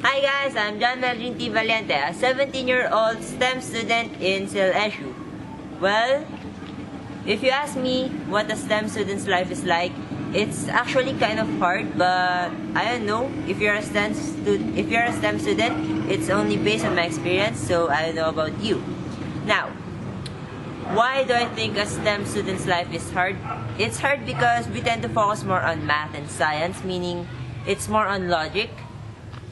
Hi guys, I'm valiente, a 17-year-old STEM student in LSU. Well, if you ask me what a STEM student's life is like, it's actually kind of hard, but I don't know. If you're a STEM student, it's only based on my experience, so I don't know about you. Now, why do I think a STEM student's life is hard? It's hard because we tend to focus more on math and science, meaning it's more on logic,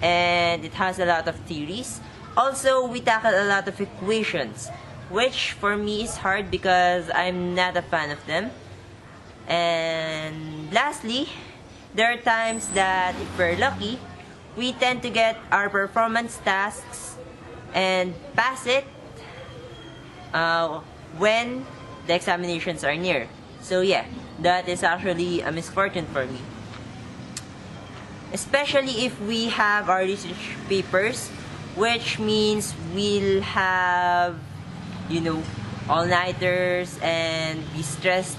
and it has a lot of theories. Also, we tackle a lot of equations, which for me is hard because I'm not a fan of them. And lastly, there are times that if we're lucky, we tend to get our performance tasks and pass it when the examinations are near. So yeah, that is actually a misfortune for me. Especially if we have our research papers, which means we'll have, all-nighters and be stressed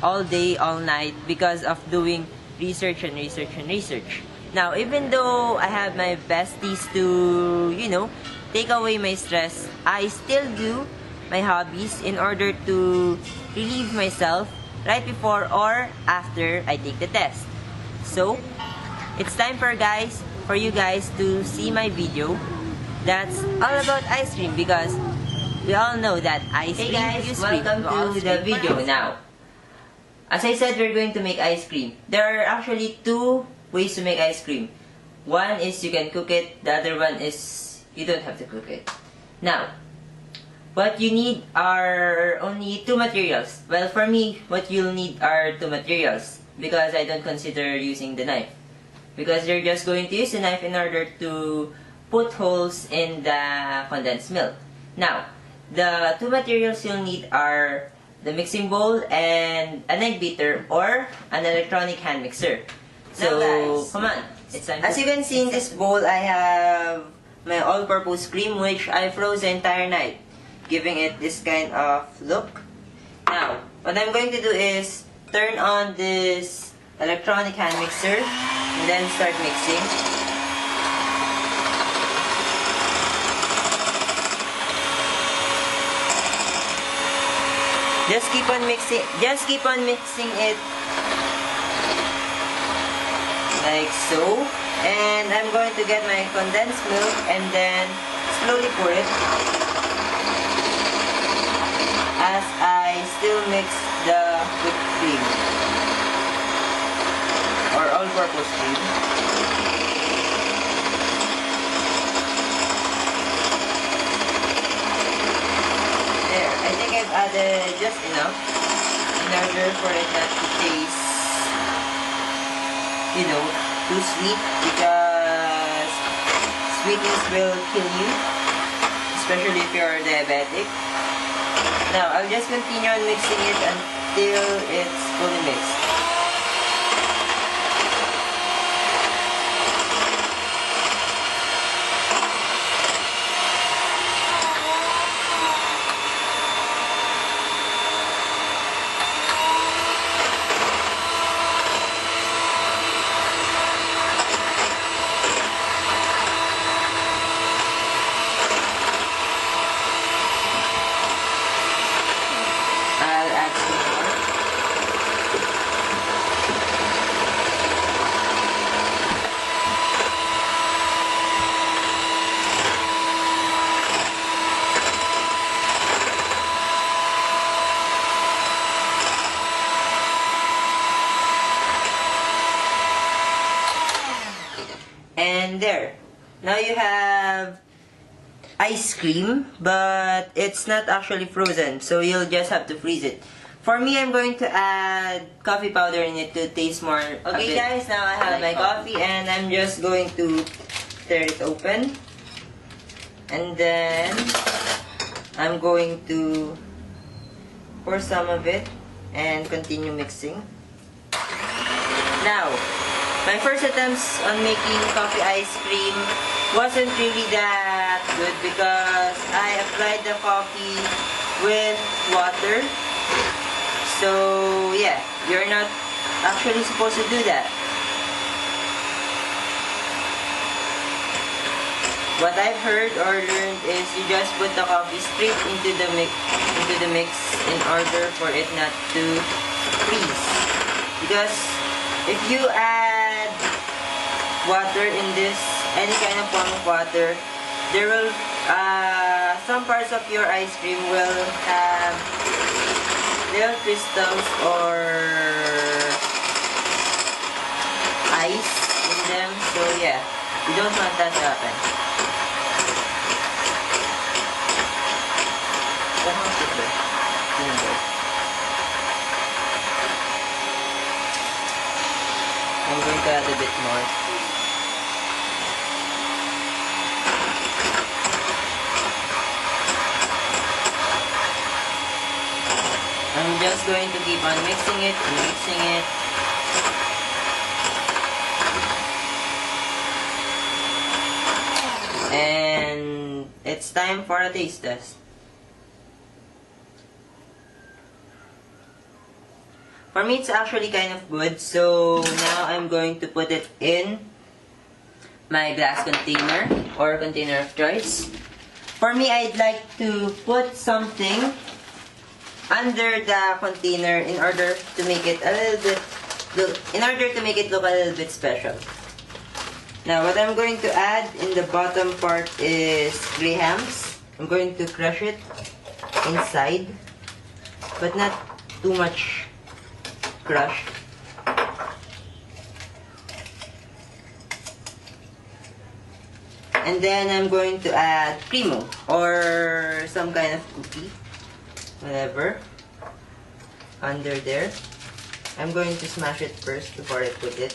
all day, all night because of doing research and research and research. Now, even though I have my besties to, take away my stress, I still do my hobbies in order to relieve myself right before or after I take the test. So, it's time for you guys to see my video that's all about ice cream, because we all know that ice cream is free. Welcome to the video now. As I said, we're going to make ice cream. There are actually two ways to make ice cream. One is you can cook it, the other one is you don't have to cook it. Now, what you need are only two materials. Well, for me, what you'll need are two materials because I don't consider using the knife. Because you're just going to use a knife in order to put holes in the condensed milk. Now, the two materials you'll need are the mixing bowl and an egg beater or an electronic hand mixer. So, guys, come on. It's time. As you can see in this bowl, I have my all-purpose cream, which I froze the entire night, giving it this kind of look. Now, what I'm going to do is turn on this electronic hand mixer and then start mixing. Just keep on mixing it like so. And I'm going to get my condensed milk and then slowly pour it as I still mix the whipped cream or all-purpose cream. There, I think I've added just enough in order for it not to taste, too sweet, because sweetness will kill you, especially if you're diabetic. Now, I'll just continue on mixing it until it's fully mixed. I'll add some more. And there. Now you have ice cream, but it's not actually frozen, so you'll just have to freeze it. For me, I'm going to add coffee powder in it to taste more. Okay guys, now I have my coffee and I'm just going to tear it open. And then I'm going to pour some of it and continue mixing. Now, my first attempts on making coffee ice cream wasn't really that good because I applied the coffee with water. So yeah, you're not actually supposed to do that. what I've heard or learned is you just put the coffee straight into the mix in order for it not to freeze. Because if you add water in this, any kind of form of water, there will some parts of your ice cream will have little crystals or ice in them. So yeah, you don't want that to happen. I'm going to add a bit more. I'm just going to keep on mixing it and mixing it. And it's time for a taste test. For me, it's actually kind of good. So now I'm going to put it in my glass container or container of choice. For me, I'd like to put something under the container in order to make it a little bit look a little bit special. Now, what I'm going to add in the bottom part is grahams. I'm going to crush it inside, but not too much crush. And then I'm going to add primo or some kind of cookie, whatever, under there. I'm going to smash it first before I put it.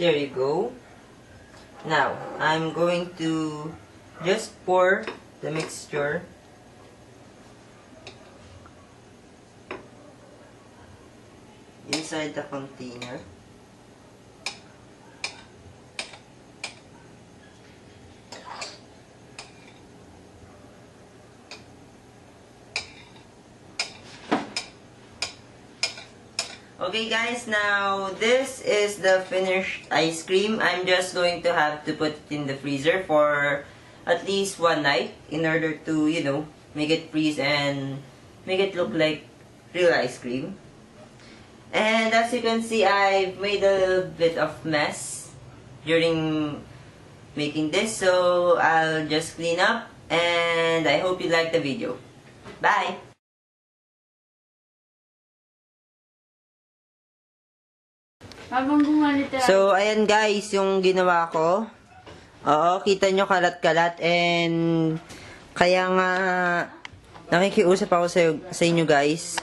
There you go. Now, I'm going to just pour the mixture inside the container. Okay guys, now this is the finished ice cream. I'm just going to have to put it in the freezer for at least one night in order to, you know, make it freeze and make it look like real ice cream. And as you can see, I've made a little bit of mess during making this, so I'll just clean up and I hope you like the video. Bye! So, ayan guys, yung ginawa ko. Oo, kita nyo kalat-kalat and kaya nga nakikiusap ako sa inyo guys.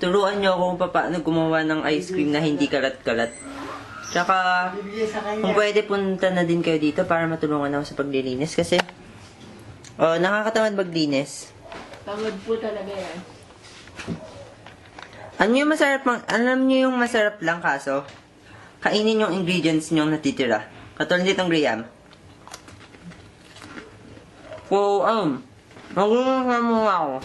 Turuan nyo ako kung paano gumawa ng ice cream na hindi kalat-kalat. Tsaka, kung pwede punta na din kayo dito para matulungan ako sa paglilinis kasi nakakatamad maglinis. Tamad po talaga yan. Alam niyo yung masarap lang kaso, kainin yung ingredients nyo natitira. Katulad nitong graham. So, magluluto mo ako.